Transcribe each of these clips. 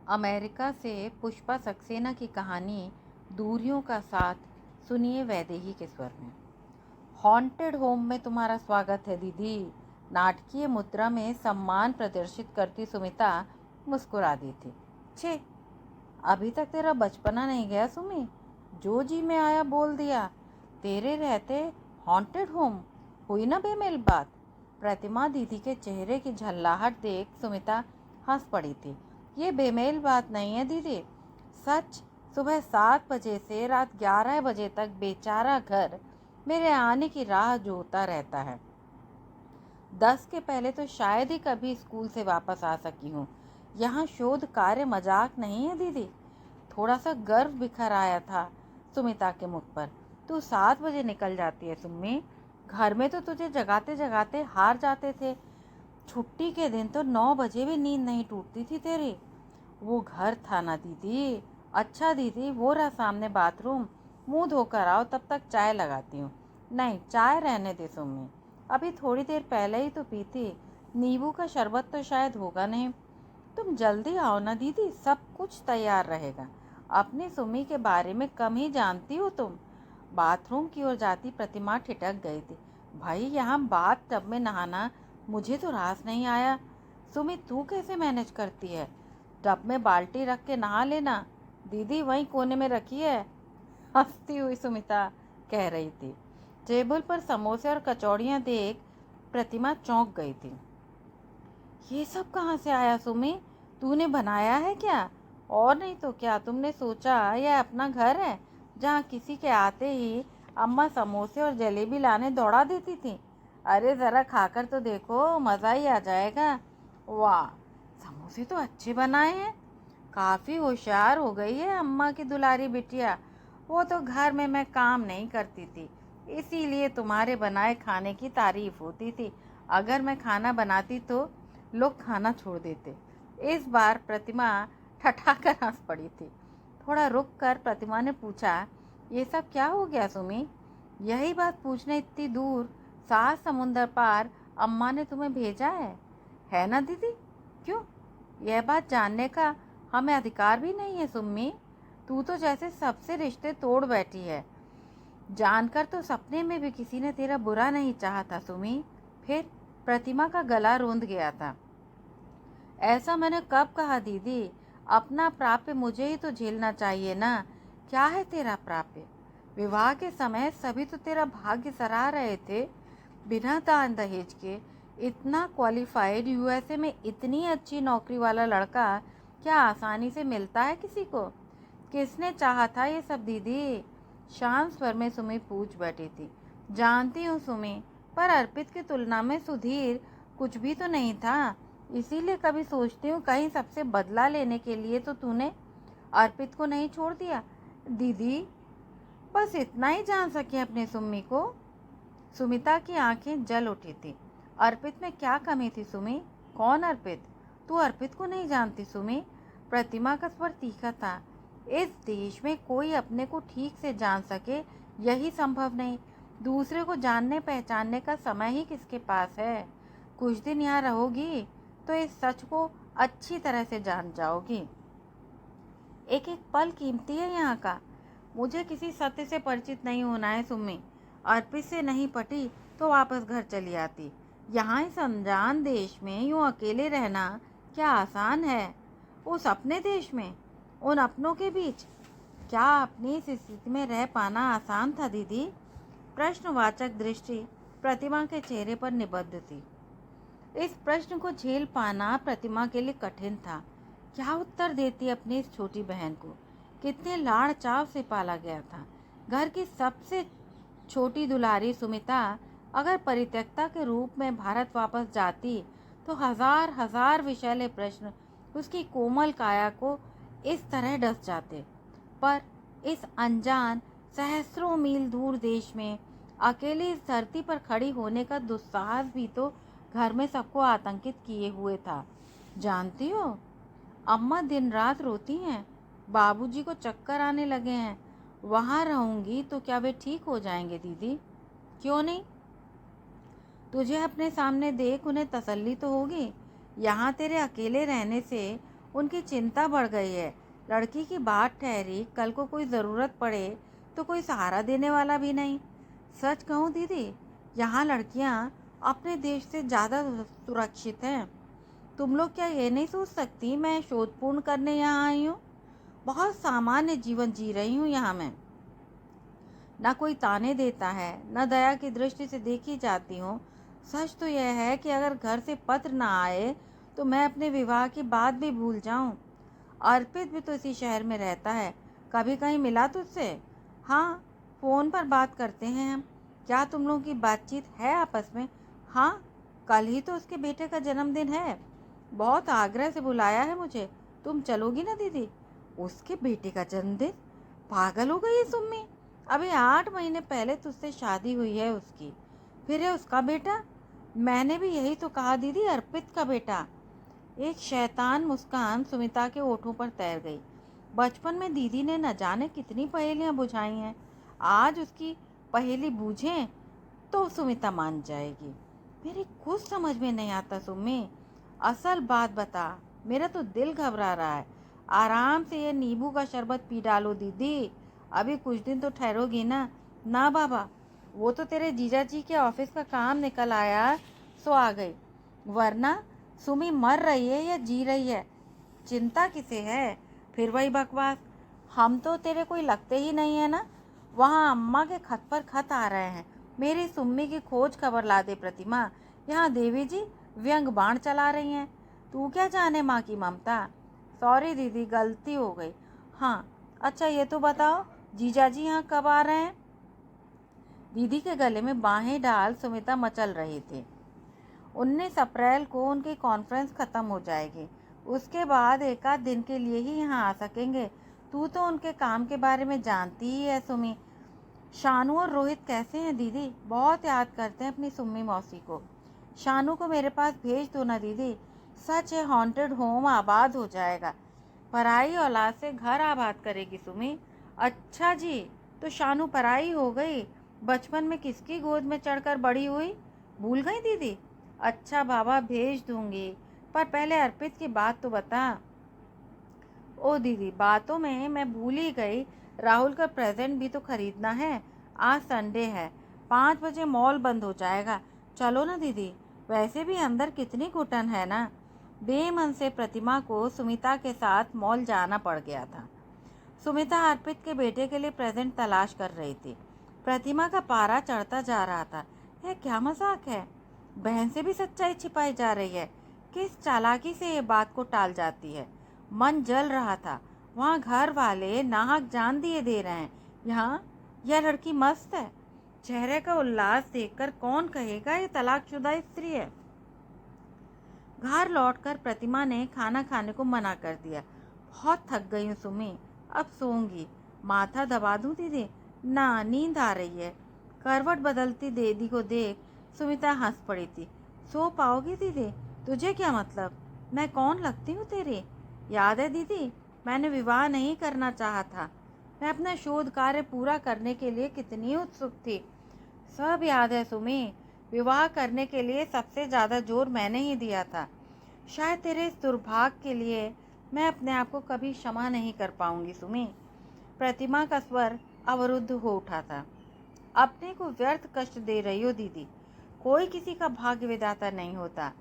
America से पुष्पा सक्सेना की कहानी दूरियों का साथ सुनिए वैदेही के स्वर में। हॉन्टेड होम में तुम्हारा स्वागत है दीदी। नाटकीय मुद्रा में सम्मान प्रदर्शित करती सुमिता मुस्कुरा दी थी। छे, अभी तक तेरा बचपना नहीं गया सुमी? जो जी में आया बोल दिया। तेरे रहते हॉन्टेड होम हुई ना बेमेल बात। प्रतिमा दीदी के चेहरे की झल्लाहट देख सुमिता हंस पड़ी थी। ये बेमेल बात नहीं है दीदी, सच। सुबह 7 बजे से रात 11 बजे तक बेचारा घर मेरे आने की राह जोता रहता है। 10 के पहले तो शायद ही कभी स्कूल से वापस आ सकी हूँ। यहाँ शोध कार्य मजाक नहीं है दीदी। थोड़ा सा गर्व बिखर आया था सुमिता के मुख पर। तू 7 बजे निकल जाती है सुम्मी। घर में तो तुझे जगाते जगाते हार जाते थे। छुट्टी के दिन तो 9 बजे भी नींद नहीं टूटती थी तेरी। वो घर था ना दीदी। अच्छा दीदी, वो रहा सामने बाथरूम। मुंह धोकर आओ, तब तक चाय लगाती हूँ। नहीं, चाय रहने दे सुम्मी, अभी थोड़ी देर पहले ही तो पी थी। नींबू का शरबत तो शायद होगा नहीं। तुम जल्दी आओ ना दीदी, सब कुछ तैयार रहेगा। अपनी सुम्मी के बारे में कम ही जानती हो तुम। बाथरूम की ओर जाती प्रतिमा ठिठक गई थी। भाई, यहाँ बाथ टब में नहाना मुझे तो रास नहीं आया। सुमी, तू कैसे मैनेज करती है? टब में बाल्टी रख के नहा लेना। दीदी वहीं कोने में रखी है, हंसती हुई सुमिता कह रही थी। टेबल पर समोसे और कचौड़ियाँ देख प्रतिमा चौंक गई थी। ये सब कहाँ से आया सुमी? तूने बनाया है क्या? और नहीं तो क्या, तुमने सोचा यह अपना घर है जहाँ किसी के आते ही अम्मा समोसे और जलेबी लाने दौड़ा देती थी? अरे ज़रा खाकर तो देखो, मज़ा ही आ जाएगा। वाह, समोसे तो अच्छे बनाए हैं। काफ़ी होशियार हो गई है अम्मा की दुलारी बिटिया। वो तो घर में मैं काम नहीं करती थी, इसीलिए तुम्हारे बनाए खाने की तारीफ होती थी। अगर मैं खाना बनाती तो लोग खाना छोड़ देते। इस बार प्रतिमा ठठाकर हंस पड़ी थी। थोड़ा रुक कर प्रतिमा ने पूछा, ये सब क्या हो गया सुमी? यही बात पूछने इतनी दूर 7 समुंदर पार अम्मा ने तुम्हें भेजा है ना दीदी? क्यों? यह बात जानने का हमें अधिकार भी नहीं है सुम्मी? तू तो जैसे सबसे रिश्ते तोड़ बैठी है। जानकर तो सपने में भी किसी ने तेरा बुरा नहीं चाहा था सुमी। फिर प्रतिमा का गला रोंद गया था। ऐसा मैंने कब कहा दीदी? अपना प्राप्य मुझे ही तो झेलना चाहिए ना। क्या है तेरा प्राप्य? विवाह के समय सभी तो तेरा भाग्य सराह रहे थे। बिना दान दहेज के इतना क्वालिफाइड, यूएसए में इतनी अच्छी नौकरी वाला लड़का क्या आसानी से मिलता है किसी को? किसने चाहा था ये सब दीदी? शांत स्वर में सुमी पूछ बैठी थी। जानती हूँ सुमी, पर अर्पित की तुलना में सुधीर कुछ भी तो नहीं था। इसीलिए कभी सोचती हूँ कहीं सबसे बदला लेने के लिए तो तूने अर्पित को नहीं छोड़ दिया। दीदी बस इतना ही जान सके अपने सुम्मी को। सुमिता की आंखें जल उठी थी। अर्पित में क्या कमी थी सुमी? कौन अर्पित? तू अर्पित को नहीं जानती सुमी? प्रतिमा का स्वर तीखा था। इस देश में कोई अपने को ठीक से जान सके यही संभव नहीं। दूसरे को जानने पहचानने का समय ही किसके पास है? कुछ दिन यहाँ रहोगी तो इस सच को अच्छी तरह से जान जाओगी। एक एक पल कीमती है यहाँ का। मुझे किसी सत्य से परिचित नहीं होना है सुम्मी। अर्पित से नहीं पटी तो वापस घर चली आती। यहाँ इस अनजान देश में यूँ अकेले रहना क्या आसान है? उस अपने देश में, उन अपनों के बीच क्या अपनी इस स्थिति में रह पाना आसान था दीदी? प्रश्नवाचक दृष्टि प्रतिमा के चेहरे पर निबद्ध थी। इस प्रश्न को झेल पाना प्रतिमा के लिए कठिन था। क्या उत्तर देती अपनी इस छोटी बहन को? कितने लाड़ चाव से पाला गया था। घर की सबसे छोटी दुलारी सुमिता अगर परित्यक्ता के रूप में भारत वापस जाती तो हजार हजार विषैले प्रश्न उसकी कोमल काया को इस तरह डस जाते। पर इस अनजान, सहस्रों मील दूर देश में अकेले इस धरती पर खड़ी होने का दुस्साहस भी तो घर में सबको आतंकित किए हुए था। जानती हो, अम्मा दिन रात रोती हैं। बाबूजी को चक्कर आने लगे हैं। वहाँ रहूंगी तो क्या वे ठीक हो जाएंगे दीदी? क्यों नहीं? तुझे अपने सामने देख उन्हें तसल्ली तो होगी। यहाँ तेरे अकेले रहने से उनकी चिंता बढ़ गई है। लड़की की बात ठहरी, कल को कोई ज़रूरत पड़े तो कोई सहारा देने वाला भी नहीं। सच कहूँ दीदी, यहाँ लड़कियाँ अपने देश से ज़्यादा सुरक्षित हैं। तुम लोग क्या ये नहीं सोच सकती मैं शोधपूर्ण करने यहाँ आई हूँ? बहुत सामान्य जीवन जी रही हूँ यहाँ मैं। ना कोई ताने देता है, न दया की दृष्टि से देखी जाती हूँ। सच तो यह है कि अगर घर से पत्र ना आए तो मैं अपने विवाह की बात भी भूल जाऊँ। अर्पित भी तो इसी शहर में रहता है, कभी कहीं मिला तुझसे? हाँ, फ़ोन पर बात करते हैं हम। क्या तुम लोगों की बातचीत है आपस में? हाँ, कल ही तो उसके बेटे का जन्मदिन है। बहुत आग्रह से बुलाया है मुझे। तुम चलोगी ना दीदी? उसके बेटे का जन्मदिन? पागल हो गई है सुम्मी। अभी 8 महीने पहले तुझसे शादी हुई है उसकी, फिर है उसका बेटा। मैंने भी यही तो कहा दीदी, अर्पित का बेटा। एक शैतान मुस्कान सुमिता के होठों पर तैर गई। बचपन में दीदी ने न जाने कितनी पहेलियां बुझाई हैं, आज उसकी पहेली बूझें तो सुमिता मान जाएगी। मेरी कुछ समझ में नहीं आता सुम्मी, असल बात बता। मेरा तो दिल घबरा रहा है। आराम से ये नींबू का शरबत पी डालो दीदी, अभी कुछ दिन तो ठहरोगी ना? ना बाबा, वो तो तेरे जीजा जी के ऑफिस का काम निकल आया सो आ गई, वरना सुमी मर रही है या जी रही है, चिंता किसे है? फिर वही बकवास, हम तो तेरे कोई लगते ही नहीं है ना। वहाँ अम्मा के खत पर खत आ रहे हैं, मेरी सुम्मी की खोज खबर ला दे प्रतिमा। यहाँ देवी जी व्यंग बाण चला रही हैं, तू क्या जाने माँ की ममता। सॉरी दीदी, गलती हो गई। हाँ अच्छा, ये तो बताओ जीजाजी यहाँ कब आ रहे हैं? दीदी के गले में बाहें डाल सुमिता मचल रही थी। 19 अप्रैल को उनकी कॉन्फ्रेंस ख़त्म हो जाएगी, उसके बाद एक आध दिन के लिए ही यहाँ आ सकेंगे। तू तो उनके काम के बारे में जानती ही है सुमी। शानू और रोहित कैसे हैं दीदी? बहुत याद करते हैं अपनी सुम्मी मौसी को। शानू को मेरे पास भेज दो ना दीदी। सच है, हॉन्टेड होम आबाद हो जाएगा, पराई औलाद से घर आबाद करेगी सुमी। अच्छा जी, तो शानू पराई हो गई? बचपन में किसकी गोद में चढ़कर बड़ी हुई, भूल गई दीदी? अच्छा बाबा, भेज दूंगी, पर पहले अर्पित की बात तो बता। ओ दीदी, बातों में मैं भूल ही गई, राहुल का प्रेजेंट भी तो खरीदना है। आज संडे है, 5 बजे मॉल बंद हो जाएगा। चलो ना दीदी, वैसे भी अंदर कितनी घुटन है ना। बेमन से प्रतिमा को सुमिता के साथ मॉल जाना पड़ गया था। सुमिता अर्पित के बेटे के लिए प्रेजेंट तलाश कर रही थी। प्रतिमा का पारा चढ़ता जा रहा था। यह क्या मजाक है? बहन से भी सच्चाई छिपाई जा रही है। किस चालाकी से ये बात को टाल जाती है। मन जल रहा था। वहाँ घर वाले नाहक जान दिए दे रहे हैं, यहाँ यह लड़की मस्त है। चेहरे का उल्लास देखकर कौन कहेगा ये तलाकशुदा स्त्री है। घर लौटकर प्रतिमा ने खाना खाने को मना कर दिया। बहुत थक गई हूँ सुमी, अब सोऊंगी। माथा दबा दूँ दीदी? ना, नींद आ रही है। करवट बदलती दीदी को देख सुमिता हंस पड़ी थी। सो पाओगी दीदी? तुझे क्या मतलब, मैं कौन लगती हूँ तेरी? याद है दीदी, मैंने विवाह नहीं करना चाहा था। मैं अपना शोध कार्य पूरा करने के लिए कितनी उत्सुक थी। सब याद है सुमी। विवाह करने के लिए सबसे ज़्यादा जोर मैंने ही दिया था। शायद तेरे इस दुर्भाग्य के लिए मैं अपने आप को कभी क्षमा नहीं कर पाऊंगी सुमी। प्रतिमा का स्वर अवरुद्ध हो उठा था। अपने को व्यर्थ कष्ट दे रही हो दीदी, कोई किसी का भाग्य विधाता नहीं होता।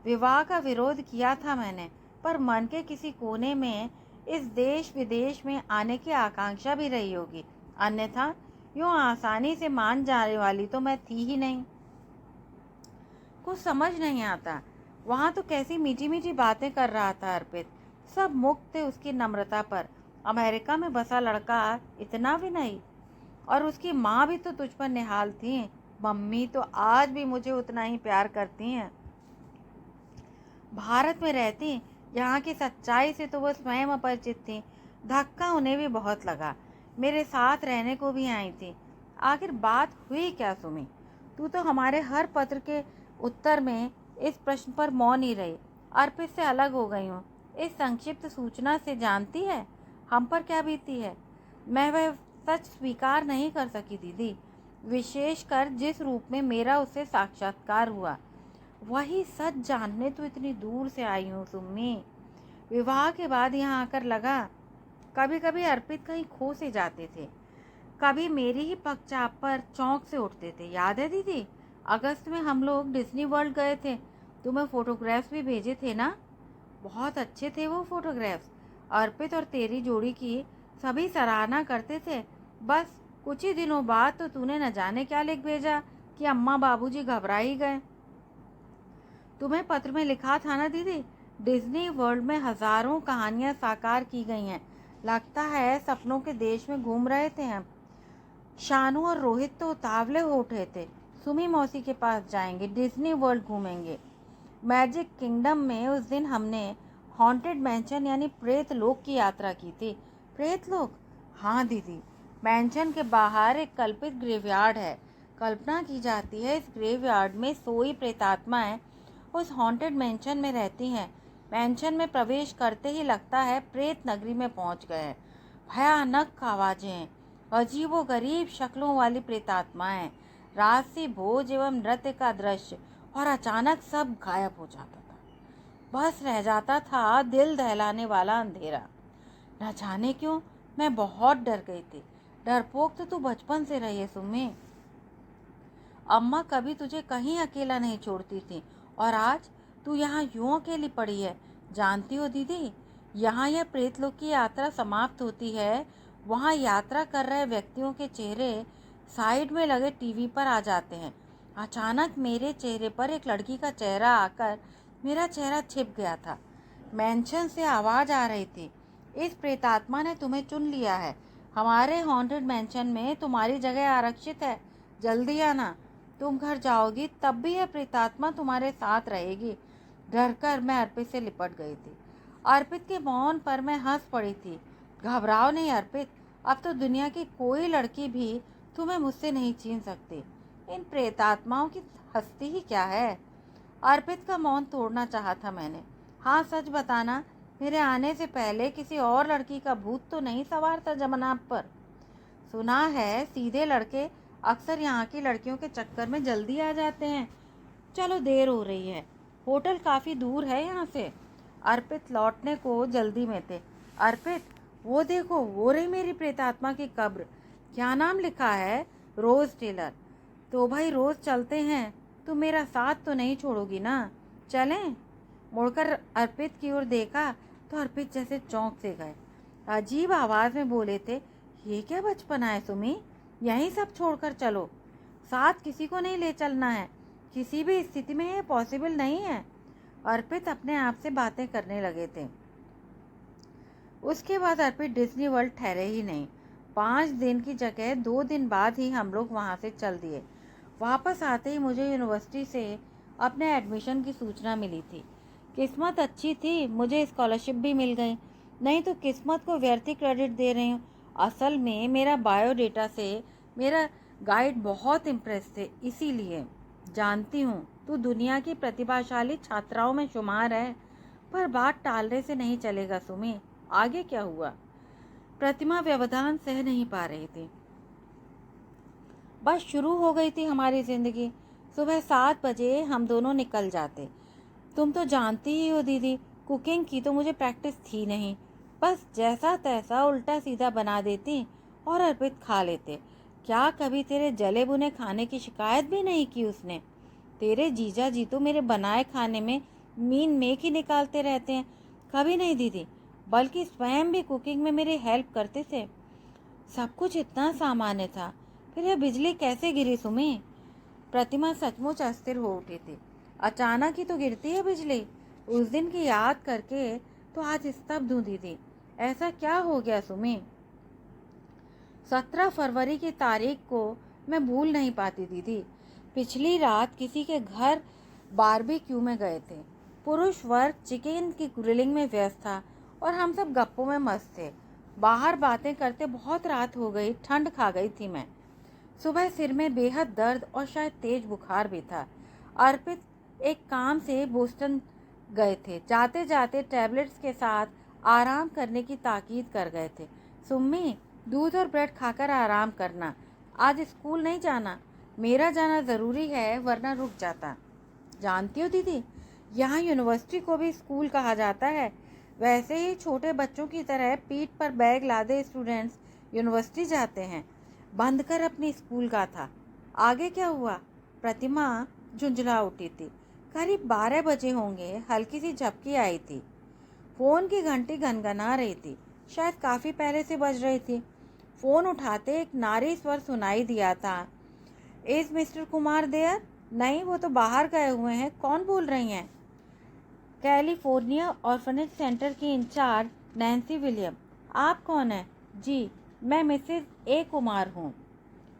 विवाह का विरोध किया था मैंने, पर मन के किसी कोने में इस देश विदेश में आने की आकांक्षा भी रही होगी, अन्यथा यूँ आसानी से मान जाने वाली तो मैं थी ही नहीं। कुछ समझ नहीं आता। वहाँ तो कैसी मीठी मीठी बातें कर रहा था अर्पित, सब मुक्त थे उसकी नम्रता पर। अमेरिका में बसा लड़का इतना भी नहीं, और उसकी माँ भी तो तुझ पर निहाल थी। मम्मी तो आज भी मुझे उतना ही प्यार करती हैं। भारत में रहती, यहाँ की सच्चाई से तो वह स्वयं अपरिचित थी। धक्का उन्हें भी बहुत लगा। मेरे साथ रहने को भी आई थी। आखिर बात हुई क्या सुमी? तू तो हमारे हर पत्र के उत्तर में इस प्रश्न पर मौन ही रही। अर्पित से अलग हो गई हूँ, इस संक्षिप्त सूचना से जानती है हम पर क्या बीती है। मैं वह सच स्वीकार नहीं कर सकी दीदी, विशेषकर जिस रूप में मेरा उससे साक्षात्कार हुआ। वही सच जानने तो इतनी दूर से आई हूँ सुम्मी। विवाह के बाद यहाँ आकर लगा कभी कभी अर्पित कहीं खो से जाते थे, कभी मेरी ही पगचाप पर चौंक से उठते थे। याद है दीदी, अगस्त में हम लोग डिज्नी वर्ल्ड गए थे, तुम्हें फोटोग्राफ्स भी भेजे थे ना? बहुत अच्छे थे वो फोटोग्राफ्स। अर्पित और तेरी जोड़ी की सभी सराहना करते थे। बस कुछ ही दिनों बाद तो तूने न जाने क्या लिख भेजा कि अम्मा बाबूजी घबरा ही गए। तुम्हें पत्र में लिखा था ना दीदी, डिज्नी वर्ल्ड में हजारों कहानियां साकार की गई हैं। लगता है सपनों के देश में घूम रहे थे हम। शानू और रोहित तो उतावले हो उठे थे, सुमी मौसी के पास जाएंगे, डिज्नी वर्ल्ड घूमेंगे। मैजिक किंगडम में उस दिन हमने हॉन्टेड मैंशन यानी प्रेत लोक की यात्रा की थी। प्रेत लोक? हाँ दीदी, मैंशन के बाहर एक कल्पित ग्रेवयार्ड है। कल्पना की जाती है इस ग्रेवयार्ड में सोई प्रेतात्माएं उस हॉन्टेड मैंशन में रहती हैं। मैंशन में प्रवेश करते ही लगता है प्रेत नगरी में पहुंच गए हैं। भयानक आवाजें, अजीबोगरीब शक्लों वाली प्रेतात्माएं, राजसी भोज एवं नृत्य का दृश्य, और अचानक सब गायब हो जाता था। बस रह जाता था दिल दहलाने वाला अंधेरा। न जाने क्यों मैं बहुत डर गई थी। डरपोक तो तू बचपन से रही है सुम्मी। अम्मा कभी तुझे कहीं अकेला नहीं छोड़ती थी, और आज तू यहाँ यूं अकेली पड़ी है। जानती हो दीदी, यहाँ यह प्रेतलोक की यात्रा समाप्त होती है, वहाँ यात्रा कर रहे व्यक्तियों के चेहरे साइड में लगे टीवी पर आ जाते हैं। अचानक मेरे चेहरे पर एक लड़की का चेहरा आकर मेरा चेहरा छिप गया था। मैंशन से आवाज़ आ रही थी, इस प्रेतात्मा ने तुम्हें चुन लिया है। हमारे हॉन्टेड मैंशन में तुम्हारी जगह आरक्षित है। जल्दी आना। तुम घर जाओगी तब भी यह प्रेतात्मा तुम्हारे साथ रहेगी। डरकर मैं अर्पित से लिपट गई थी। अर्पित के मौन पर मैं हंस पड़ी थी। घबराओ नहीं अर्पित, अब तो दुनिया की कोई लड़की भी तुम्हें मुझसे नहीं छीन सकती। इन प्रेतात्माओं की हस्ती ही क्या है। अर्पित का मौन तोड़ना चाहा था मैंने। हाँ सच बताना, मेरे आने से पहले किसी और लड़की का भूत तो नहीं सवार था जनाब पर? सुना है सीधे लड़के अक्सर यहाँ की लड़कियों के चक्कर में जल्दी आ जाते हैं। चलो देर हो रही है, होटल काफ़ी दूर है यहाँ से। अर्पित लौटने को जल्दी में थे। अर्पित, वो देखो, वो रही मेरी प्रेतात्मा की कब्र। क्या नाम लिखा है? रोज़ टेलर। तो भाई रोज़ चलते हैं, तुम मेरा साथ तो नहीं छोड़ोगी ना? चलें? मुड़कर अर्पित की ओर देखा तो अर्पित जैसे चौंक से गए। अजीब आवाज़ में बोले थे, ये क्या बचपना है सुमी, यहीं सब छोड़कर चलो। साथ किसी को नहीं ले चलना है, किसी भी स्थिति में ये पॉसिबल नहीं है। अर्पित अपने आप से बातें करने लगे थे। उसके बाद अर्पित डिज्नी वर्ल्ड ठहरे ही नहीं। 5 दिन की जगह 2 दिन बाद ही हम लोग वहाँ से चल दिए। वापस आते ही मुझे यूनिवर्सिटी से अपने एडमिशन की सूचना मिली थी। किस्मत अच्छी थी, मुझे स्कॉलरशिप भी मिल गई, नहीं तो किस्मत को व्यर्थी क्रेडिट दे रही हूँ। असल में मेरा बायोडेटा से मेरा गाइड बहुत इम्प्रेस थे, इसीलिए। जानती हूँ तू दुनिया की प्रतिभाशाली छात्राओं में शुमार है, पर बात टालने से नहीं चलेगा सुमी। आगे क्या हुआ? प्रतिमा व्यवधान सह नहीं पा रही थी। बस शुरू हो गई थी हमारी जिंदगी। सुबह 7 बजे हम दोनों निकल जाते। तुम तो जानती ही हो दीदी, कुकिंग की तो मुझे प्रैक्टिस थी नहीं। बस जैसा तैसा उल्टा सीधा बना देती और अर्पित खा लेते। क्या कभी तेरे जले बुने खाने की शिकायत भी नहीं की उसने? तेरे जीजा जी तो मेरे बनाए खाने में मीन मेक ही निकालते रहते हैं। कभी नहीं दीदी, बल्कि स्वयं भी कुकिंग में मेरी हेल्प करते थे। सब कुछ इतना सामान्य था, फिर यह बिजली कैसे गिरी सुमी? प्रतिमा सचमुच अस्थिर हो उठी थी। अचानक ही तो गिरती है बिजली। उस दिन की याद करके तो आज स्तब्ध हूँ दीदी। ऐसा क्या हो गया सुमी? 17 फरवरी की तारीख को मैं भूल नहीं पाती दीदी। पिछली रात किसी के घर बारबेक्यू में गए थे। पुरुष वर्ग चिकन की ग्रिलिंग में व्यस्त था और हम सब गप्पों में मस्त थे। बाहर बातें करते बहुत रात हो गई, ठंड खा गई थी मैं। सुबह सिर में बेहद दर्द और शायद तेज बुखार भी था। अर्पित एक काम से बोस्टन गए थे, जाते जाते टैबलेट्स के साथ आराम करने की ताकीद कर गए थे। सुम्मी, दूध और ब्रेड खाकर आराम करना, आज स्कूल नहीं जाना। मेरा जाना ज़रूरी है वरना रुक जाता। जानती हो दीदी, यहाँ यूनिवर्सिटी को भी स्कूल कहा जाता है। वैसे ही छोटे बच्चों की तरह पीठ पर बैग लादे स्टूडेंट्स यूनिवर्सिटी जाते हैं। बंद कर अपनी स्कूल का था। आगे क्या हुआ? प्रतिमा झुंझला उठी थी। करीब 12 बजे होंगे। हल्की सी झपकी आई थी। फ़ोन की घंटी गनगना रही थी। शायद काफ़ी पहले से बज रही थी। फ़ोन उठाते एक नारी स्वर सुनाई दिया था। Is mister Kumar there? नहीं, वो तो बाहर गए हुए हैं। कौन बोल रही हैं? कैलिफोर्निया ऑर्फनेज सेंटर की इंचार्ज नैन्सी विलियम। आप कौन हैं? जी, मैं मिसेस ए कुमार हूँ।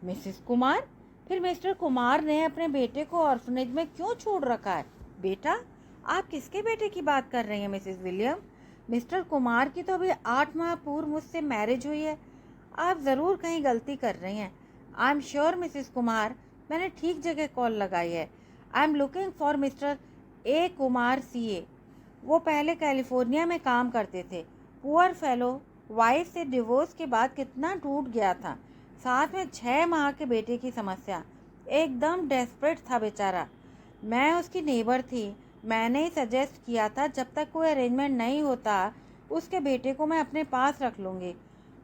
मिसेस कुमार? फिर मिस्टर कुमार ने अपने बेटे को ऑर्फनेज में क्यों छोड़ रखा है? बेटा? आप किसके बेटे की बात कर रही हैं मिसेस विलियम? मिस्टर कुमार की तो अभी 8 माह पूर्व मुझसे मैरिज हुई है। आप ज़रूर कहीं गलती कर रही हैं। I am sure Mrs Kumar, मैंने ठीक जगह कॉल लगाई है। I am looking for mister A Kumar CA. वो पहले कैलिफोर्निया में काम करते थे। पुअर फेलो, वाइफ से डिवोर्स के बाद कितना टूट गया था। साथ में 6 माह के बेटे की समस्या। एकदम डेस्परेट था बेचारा। मैं उसकी नेबर थी। मैंने ही सजेस्ट किया था जब तक कोई अरेंजमेंट नहीं होता उसके बेटे को मैं अपने पास रख लूँगी।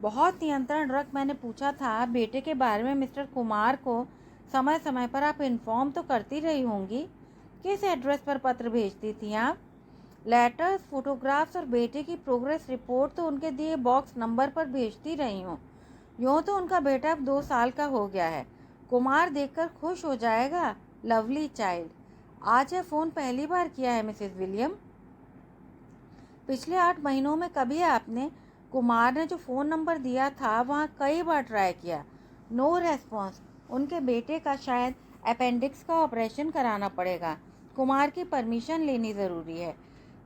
बहुत नियंत्रण रख मैंने पूछा था बेटे के बारे में। मिस्टर कुमार को समय समय पर आप इन्फॉर्म तो करती रही होंगी। किस एड्रेस पर पत्र भेजती थी आप? लेटर्स, फोटोग्राफ्स और बेटे की प्रोग्रेस रिपोर्ट तो उनके दिए बॉक्स नंबर पर भेजती रही हूँ। यूँ तो उनका बेटा अब 2 साल का हो गया है। कुमार देखकर खुश हो जाएगा। Lovely child. आज यह फ़ोन पहली बार किया है मिसेस विलियम? पिछले 8 महीनों में कभी आपने कुमार ने जो फ़ोन नंबर दिया था वहाँ कई बार ट्राई किया। No response. उनके बेटे का शायद अपेंडिक्स का ऑपरेशन कराना पड़ेगा। कुमार की परमिशन लेनी ज़रूरी है।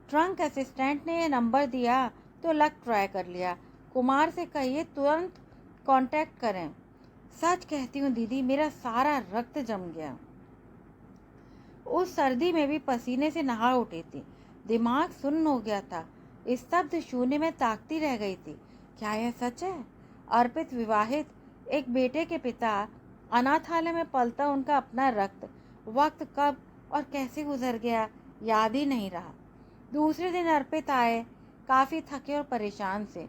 ट्रंक असिस्टेंट ने यह नंबर दिया तो लक ट्राई कर लिया। कुमार से कहिए तुरंत कांटेक्ट करें। सच कहती हूँ दीदी, मेरा सारा रक्त जम गया। उस सर्दी में भी पसीने से नहा उठी थी। दिमाग सुन्न हो गया था। स्तब्ध शून्य में ताकती रह गई थी। क्या यह सच है? अर्पित विवाहित, एक बेटे के पिता, अनाथालय में पलता उनका अपना रक्त। वक्त कब और कैसे गुजर गया याद ही नहीं रहा। दूसरे दिन अर्पित आए, काफ़ी थके और परेशान से।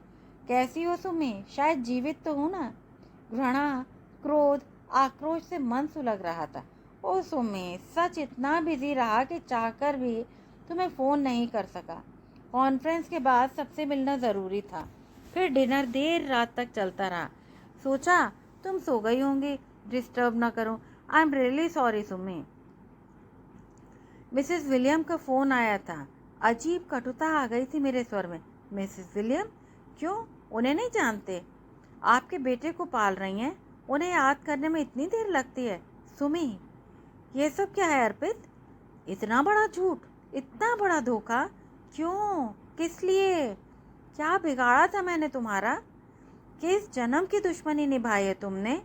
कैसी हो सुमी? शायद जीवित तो हूँ ना? घृणा, क्रोध, आक्रोश से मन सुलग रहा था। ओ सुमी, सच इतना बिजी रहा कि चाहकर भी तुम्हें फ़ोन नहीं कर सका। कॉन्फ्रेंस के बाद सबसे मिलना ज़रूरी था। फिर डिनर देर रात तक चलता रहा। सोचा तुम सो गई होंगी, डिस्टर्ब ना करूं। I am really sorry Sumi. Mrs William का फ़ोन आया था। अजीब कटुता आ गई थी मेरे स्वर में। Mrs William? क्यों? उन्हें नहीं जानते? आपके बेटे को पाल रही हैं, उन्हें याद करने में इतनी देर लगती है? सुमी, ये सब क्या है अर्पित? इतना बड़ा झूठ, इतना बड़ा धोखा? क्यों? किस लिए? क्या बिगाड़ा था मैंने तुम्हारा? किस जन्म की दुश्मनी निभाई है तुमने?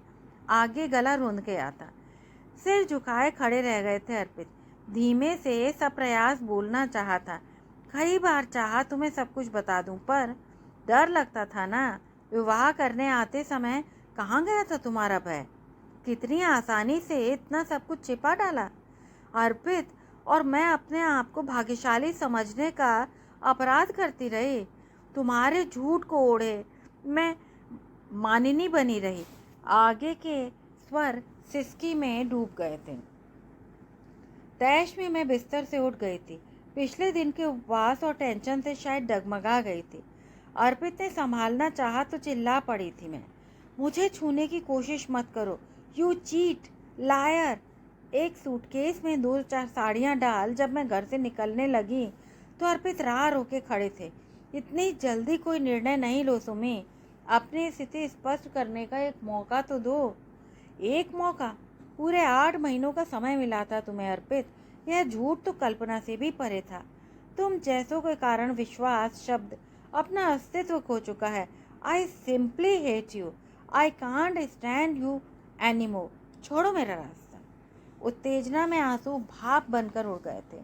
आगे गला रुंध गया था। सिर झुकाए खड़े रह गए थे अर्पित। धीमे से सप्रयास बोलना चाहा था। कई बार चाहा तुम्हें सब कुछ बता दूं, पर डर लगता था ना। विवाह करने आते समय कहाँ गया था तुम्हारा भय? कितनी आसानी से इतना सब कुछ छिपा डाला अर्पित। और मैं अपने आप को भाग्यशाली समझने का अपराध करती रही। तुम्हारे झूठ को ओढ़े मैं मानिनी बनी रही। आगे के स्वर सिसकी में डूब गए थे। तैश में मैं बिस्तर से उठ गई थी। पिछले दिन के उपवास और टेंशन से शायद डगमगा गई थी। अर्पित ने संभालना चाहा तो चिल्ला पड़ी थी मैं। मुझे छूने की कोशिश मत करो, यू चीट, लायर। एक सूटकेस में 2-4 साड़ियाँ डाल जब मैं घर से निकलने लगी तो अर्पित राह रोके खड़े थे। इतनी जल्दी कोई निर्णय नहीं लो सुमी। अपनी स्थिति स्पष्ट करने का एक मौका तो दो। एक मौका? पूरे 8 महीनों का समय मिला था तुम्हें अर्पित। यह झूठ तो कल्पना से भी परे था। तुम जैसों के कारण विश्वास शब्द अपना अस्तित्व खो चुका है। I simply hate you. I can't stand you anymore. छोड़ो मेरा रास्ता। उत्तेजना में आंसू भाप बनकर उड़ गए थे।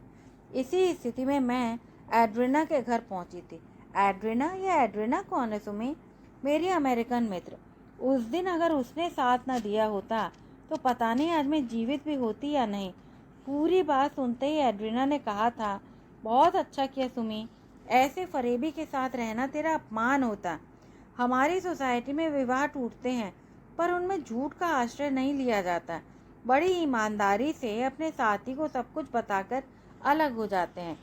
इसी स्थिति में मैं एड्रिना के घर पहुंची थी। एड्रिना? यह एड्रिना कौन है सुमी? मेरी अमेरिकन मित्र। उस दिन अगर उसने साथ न दिया होता तो पता नहीं आज मैं जीवित भी होती या नहीं। पूरी बात सुनते ही एड्रिना ने कहा था, बहुत अच्छा किया सुमी। ऐसे फरेबी के साथ रहना तेरा अपमान होता। हमारी सोसाइटी में विवाह टूटते हैं पर उनमें झूठ का आश्रय नहीं लिया जाता। बड़ी ईमानदारी से अपने साथी को सब कुछ बताकर अलग हो जाते हैं।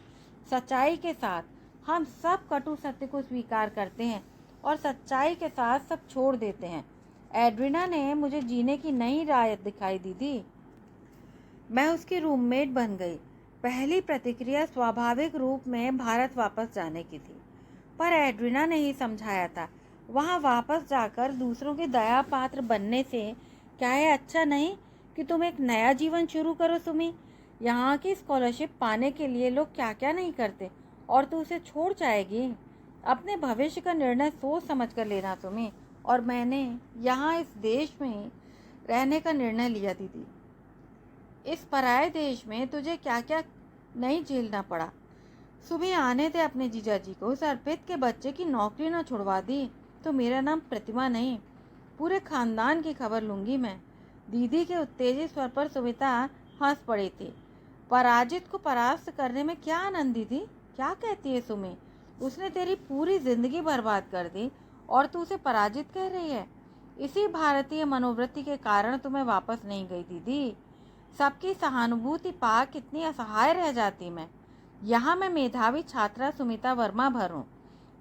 सच्चाई के साथ हम सब कटु सत्य को स्वीकार करते हैं और सच्चाई के साथ सब छोड़ देते हैं। एड्रीना ने मुझे जीने की नई राह दिखाई दीदी। मैं उसकी रूममेट बन गई। पहली प्रतिक्रिया स्वाभाविक रूप में भारत वापस जाने की थी, पर एड्रीना ने ही समझाया था वहाँ वापस जाकर दूसरों के दया पात्र बनने से क्या है अच्छा नहीं कि तुम एक नया जीवन शुरू करो सुमी। यहाँ की स्कॉलरशिप पाने के लिए लोग क्या क्या नहीं करते और तू उसे छोड़ जाएगी। अपने भविष्य का निर्णय सोच समझ कर लेना सुमी। और मैंने यहाँ इस देश में रहने का निर्णय लिया दीदी। इस पराये देश में तुझे क्या क्या नहीं झेलना पड़ा। सुबह आने दे अपने जीजाजी को। उस अर्पित के बच्चे की नौकरी न छुड़वा दी तो मेरा नाम प्रतिमा नहीं, पूरे खानदान की खबर लूंगी मैं। दीदी के उत्तेजित स्वर पर सुमिता हंस पड़ी थी। पराजित को परास्त करने में क्या आनंद दीदी? क्या कहती है सुमी? उसने तेरी पूरी जिंदगी बर्बाद कर दी और तू उसे पराजित कह रही है। इसी भारतीय मनोवृत्ति के कारण तुम्हें वापस नहीं गई दीदी। सबकी सहानुभूति पा कितनी असहाय रह जाती मैं। यहाँ मैं मेधावी छात्रा सुमिता वर्मा भर हूँ।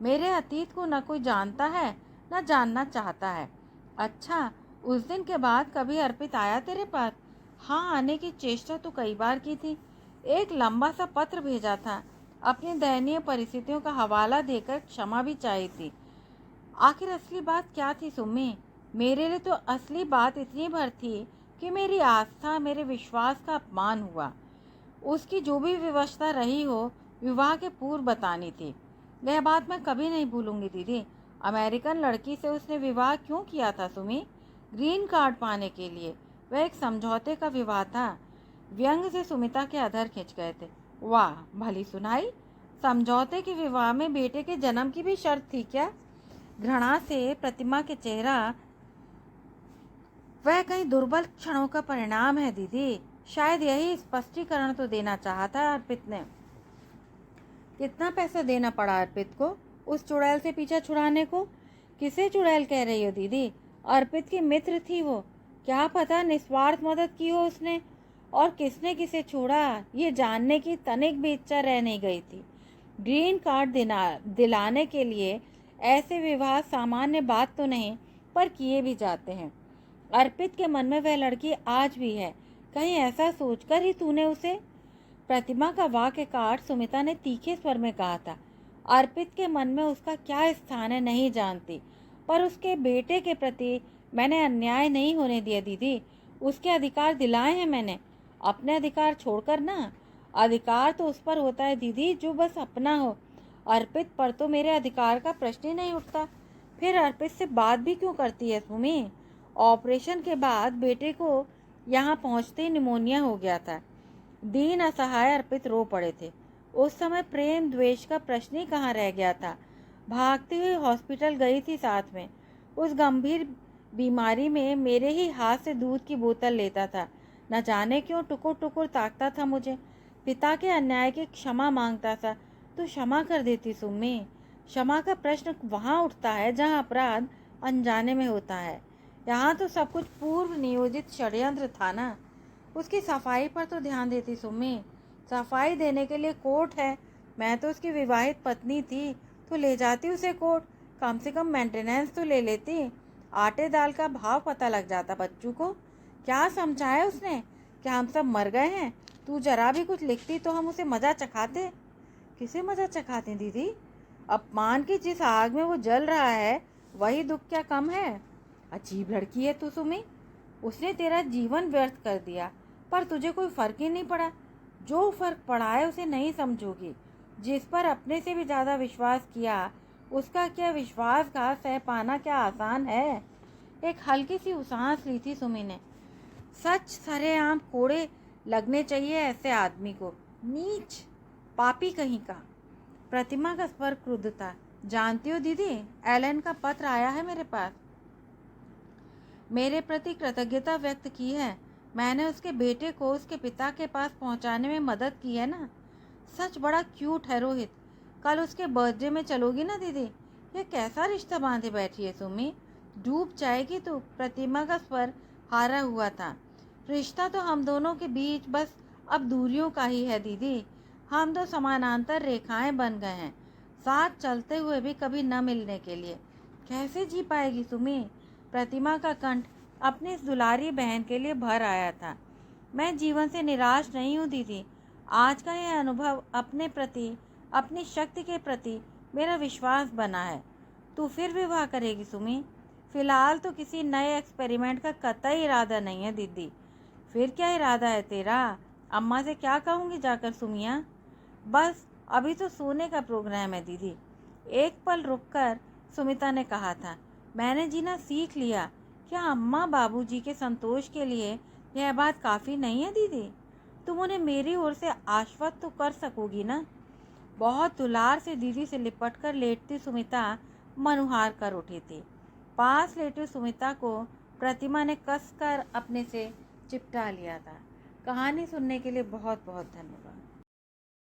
मेरे अतीत को न कोई जानता है न जानना चाहता है। अच्छा, उस दिन के बाद कभी अर्पित आया तेरे पास? हाँ, आने की चेष्टा तो कई बार की थी। एक लंबा सा पत्र भेजा था। अपनी दयनीय परिस्थितियों का हवाला देकर क्षमा भी चाहिए थी। आखिर असली बात क्या थी सुम्मी? मेरे लिए तो असली बात इतनी भर थी कि मेरी आस्था, मेरे विश्वास का अपमान हुआ। उसकी जो भी विवशता रही हो, विवाह के पूर्व बतानी थी। यह बात मैं कभी नहीं भूलूंगी दीदी। अमेरिकन लड़की से उसने विवाह क्यों किया था सुमी? ग्रीन कार्ड पाने के लिए। वह एक समझौते का विवाह था। व्यंग से सुमिता के अधर खिंच गए थे। वाह, भली सुनाई। समझौते के विवाह में बेटे के जन्म की भी शर्त थी क्या? घृणा से प्रतिमा के चेहरा। वह कहीं दुर्बल क्षणों का परिणाम है दीदी। शायद यही स्पष्टीकरण तो देना चाहा था अर्पित ने। कितना पैसा देना पड़ा अर्पित को उस चुड़ैल से पीछा छुड़ाने को? किसे चुड़ैल कह रही हो दीदी? अर्पित की मित्र थी वो। क्या पता निस्वार्थ मदद की हो उसने। और किसने किसे छोड़ा ये जानने की तनिक भी इच्छा रह नहीं गई थी। ग्रीन कार्ड दिलाने के लिए ऐसे विवाह सामान्य बात तो नहीं, पर किए भी जाते हैं। अर्पित के मन में वह लड़की आज भी है। कहीं ऐसा सोचकर ही तूने उसे? प्रतिमा का वाक्य काट सुमिता ने तीखे स्वर में कहा था। अर्पित के मन में उसका क्या स्थान है नहीं जानती, पर उसके बेटे के प्रति मैंने अन्याय नहीं होने दिया दीदी। उसके अधिकार दिलाए हैं मैंने। अपने अधिकार छोड़कर ना। अधिकार तो उस पर होता है दीदी जो बस अपना हो। अर्पित पर तो मेरे अधिकार का प्रश्न ही नहीं उठता। फिर अर्पित से बात भी क्यों करती है सुमी? ऑपरेशन के बाद बेटे को यहाँ पहुँचते ही निमोनिया हो गया था। दीन असहाय अर्पित रो पड़े थे। उस समय प्रेम द्वेष का प्रश्न ही कहाँ रह गया था। भागती हुई हॉस्पिटल गई थी साथ में। उस गंभीर बीमारी में मेरे ही हाथ से दूध की बोतल लेता था। न जाने क्यों टुकुर टुकुर ताकता था मुझे। पिता के अन्याय की क्षमा मांगता था तो क्षमा कर देती सुम्मी। क्षमा का प्रश्न वहाँ उठता है जहाँ अपराध अनजाने में होता है। यहाँ तो सब कुछ पूर्व नियोजित षड्यंत्र था ना। उसकी सफाई पर तो ध्यान देती सुम्मी। सफाई देने के लिए कोर्ट है। मैं तो उसकी विवाहित पत्नी थी तो ले जाती उसे कोर्ट। कम से कम मेंटेनेंस तो ले लेती। आटे दाल का भाव पता लग जाता बच्चों को। क्या समझाया उसने? क्या हम सब मर गए हैं? तू जरा भी कुछ लिखती तो हम उसे मजा चखाते। किसे मजा चखाते दीदी? अपमान की जिस आग में वो जल रहा है वही दुख क्या कम है? अजीब लड़की है तू सुमी। उसने तेरा जीवन व्यर्थ कर दिया पर तुझे कोई फर्क ही नहीं पड़ा। जो फर्क पड़ा है उसे नहीं समझोगी। जिस पर अपने से भी ज़्यादा विश्वास किया उसका क्या विश्वासघात सह पाना क्या आसान है? एक हल्की सी सांस ली थी सुमी ने। सच सरेआम कोड़े लगने चाहिए ऐसे आदमी को। नीच, पापी कहीं का। प्रतिमा का स्वर क्रुद्ध था। जानती हो दीदी, एलन का पत्र आया है मेरे पास। मेरे प्रति कृतज्ञता व्यक्त की है। मैंने उसके बेटे को उसके पिता के पास पहुंचाने में मदद की है ना। सच बड़ा क्यूट है रोहित। कल उसके बर्थडे में चलोगी ना दीदी? ये कैसा रिश्ता बांधे बैठी है सुमी? डूब जाएगी तू। प्रतिमा का स्वर हारा हुआ था। रिश्ता तो हम दोनों के बीच बस अब दूरियों का ही है दीदी। हम दो समानांतर रेखाएं बन गए हैं, साथ चलते हुए भी कभी न मिलने के लिए। कैसे जी पाएगी सुमी? प्रतिमा का कंठ अपनी इस दुलारी बहन के लिए भर आया था। मैं जीवन से निराश नहीं हूँ दीदी। आज का यह अनुभव अपने प्रति, अपनी शक्ति के प्रति मेरा विश्वास बना है। तू फिर विवाह करेगी सुमी? फिलहाल तो किसी नए एक्सपेरिमेंट का कतई इरादा नहीं है दीदी। फिर क्या इरादा है तेरा? अम्मा से क्या कहूँगी जाकर सुमिया? बस अभी तो सोने का प्रोग्राम है दीदी। एक पल रुककर सुमिता ने कहा था, मैंने जीना सीख लिया। क्या अम्मा बाबूजी के संतोष के लिए यह बात काफ़ी नहीं है दीदी? तुम उन्हें मेरी ओर से आश्वस्त तो कर सकोगी ना? बहुत दुलार से दीदी से लिपटकर लेटती सुमिता मनुहार कर उठी थी। पास लेटी सुमिता को प्रतिमा ने कसकर अपने से चिपटा लिया था। कहानी सुनने के लिए बहुत बहुत धन्यवाद।